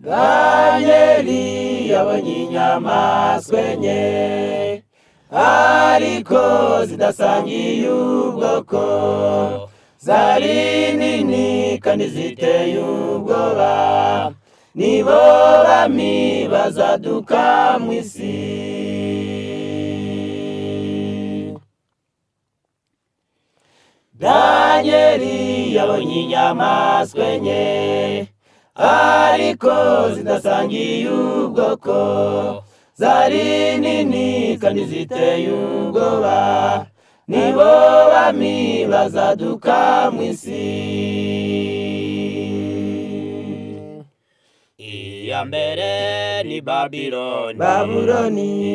Danyeli yabonye inyamaswa enye ariko zidasangiye ubwoko, zari nini kandi ziteye ubwoba, nibo bami bazaduka mu isi. Danyeli yabonye inyamaswa enye ariko zidasangiye ubwoko, zari nini kandi ziteye ubwoba, nibo bami bazaduka mu isi. Iya mbere ni Babuloni,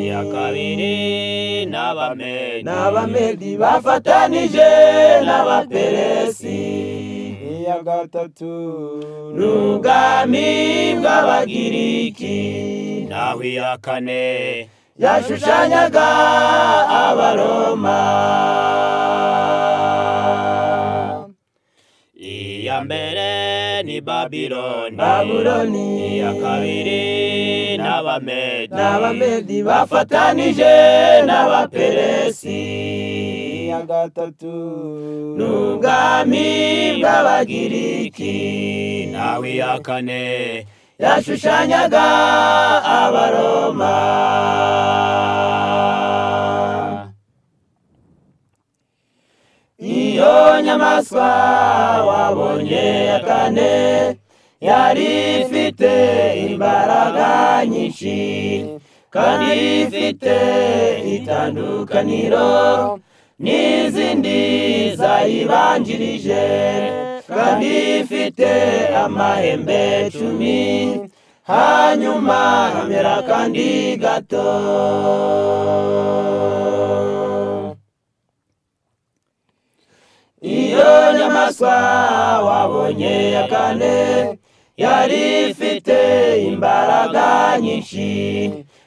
iya kabiri n'Abamedi bafatanije n'Abaperesi, iya gatatu n'ubwami bw'Abagiriki, naho iya kane yashushanyaga Abaroma. Iya mbere ni Babuloni, iya kabiri n'Abamedi bafatanije n'Abaperesi, iya gatatu n'ubwami bw'Abagiriki, naho iya kane yashushanyaga Abaroma. Iyo nyamaswa wabonye ya kane yari ifite imbaraga nyinshi kandi ifite itandukaniro n'izindi zayibanjirije, kandi ifite amahembe 10 hanyuma hamera kandi gato. Iyo nyamaswa wabonye ya kane yari ifite imbaraga nyinshi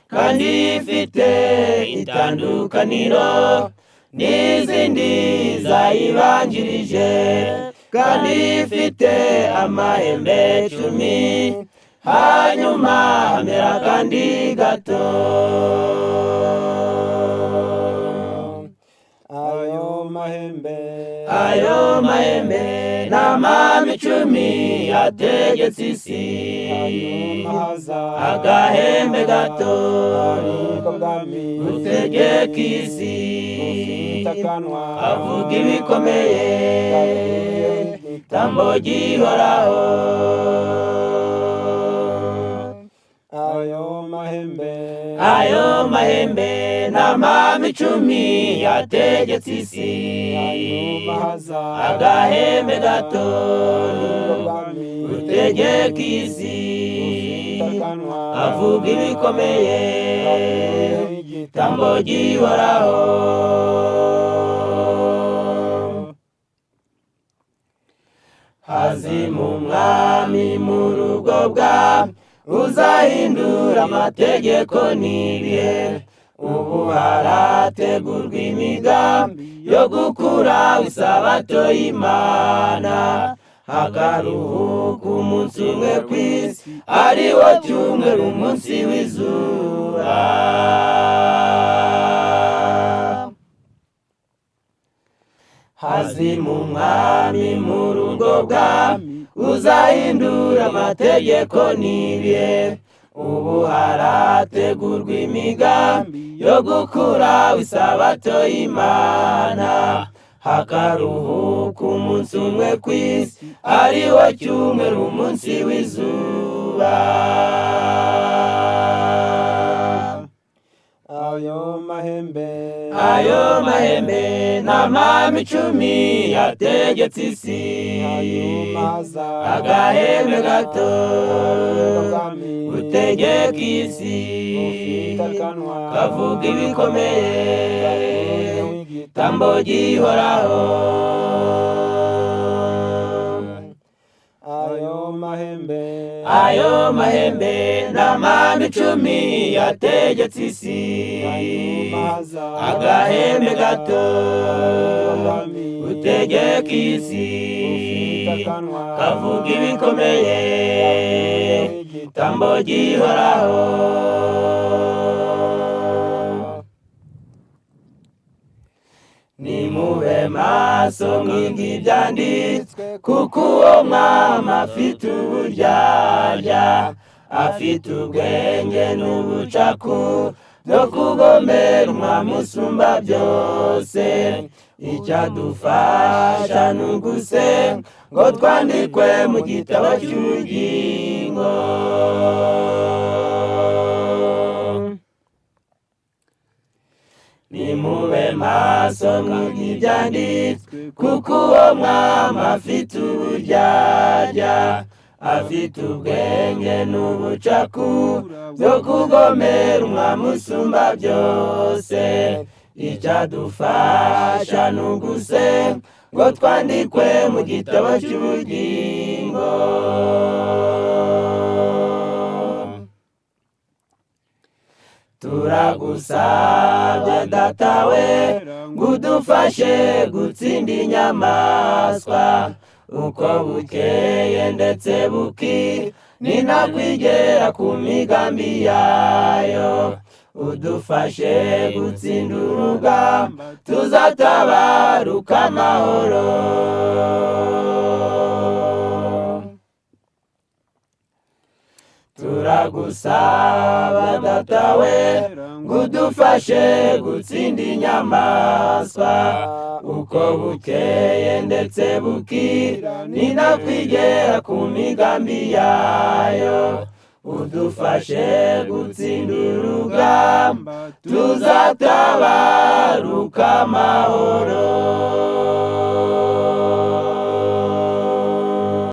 kandi ifite itandukaniro n'izindi zayibanjirije, kandi ifite amahembe 10 hanyuma hamera kandi gato. Ayo mahembe n'amami 10 yategetse isi, agahembe gato utegeka isi, avuga ibikomeye, tambo gihoraho. Ayo mahembe n'amami 10 yategetse isi, agahembe gato utegeka isi, avuga ibikomeye, tambo gihoraho. Hazimu umwami mu rugo bwami, uzahindura amategeko n'ibihe. Ubu harategurwa imigambi yo gukura isabato y'Imana, hakaruhuka umunsi umwe kw'isi, ari wo cyumweru, umunsi w'izuba. Hazimu umwami mu rugo bwami, uzahindura amategeko n'ibihe. Ubu harategurwa imigambi yo gukura isabato y'Imana, hakaruhuka umunsi umwe kw'isi, ari wo cyumweru, umunsi w'izuba. Ayo mahembe n'amami 10 yategetse isi, agahembe gato utegeka isi, kavuga ibikomeye, tambo gihoraho. Ayo mahembe n'amami 10 yategetse isi, agahembe gato utegeka isi kavuga ibikomeye tambo gihoraho nimube maso mwige ibyanditswe kuko uwo mwami afite uburyarya afite ubwenge n'ubucaku byo kugomera umwami usumba byose icyadufasha ni ugusenga ngo twandikwe mu gitabo cy'ubugingo nimube maso mwige ibyanditswe kuko uwo mwami afite uburyarya afite ubwenge n'ubucaku byo kugomera umwami usumba byose icyadufasha ni ugusenga ngo twandikwe mu gitabo cy'ubugingo turagusabye datawe ngo udufashe gutsinda inyamaswa uko bukeye ndetse bukira ninakwigera ku migambi yayo udufashe gutsinda urugamba tuzatabaruka amahoro turagusaba datawe ngo udufashe gutsinda inyamaswa uko bukeye ndetse bukira ninakwigera ku migambi yayo udufashe gutsinda urugamba tuzatabaruka amahoro